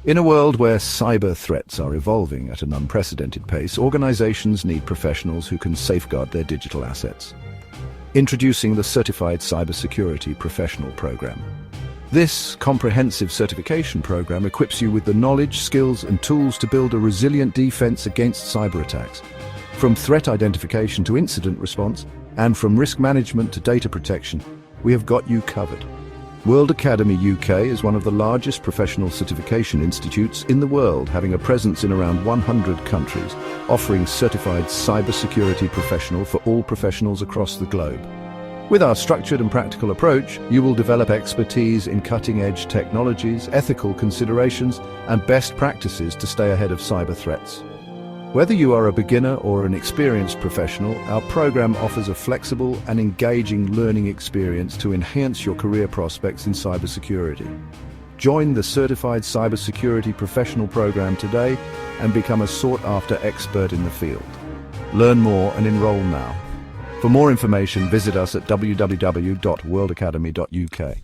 In a world where cyber threats are evolving at an unprecedented pace, organizations need professionals who can safeguard their digital assets. Introducing the Certified Cybersecurity Professional Program. This comprehensive certification program equips you with the knowledge, skills, and tools to build a resilient defense against cyber attacks. From threat identification to incident response, and from risk management to data protection, we have got you covered. World Academy UK is one of the largest professional certification institutes in the world, having a presence in around 100 countries, offering certified cybersecurity professional for all professionals across the globe. With our structured and practical approach, you will develop expertise in cutting-edge technologies, ethical considerations, and best practices to stay ahead of cyber threats. Whether you are a beginner or an experienced professional, our program offers a flexible and engaging learning experience to enhance your career prospects in cybersecurity. Join the Certified Cybersecurity Professional Program today and become a sought-after expert in the field. Learn more and enroll now. For more information, visit us at www.worldacademy.uk.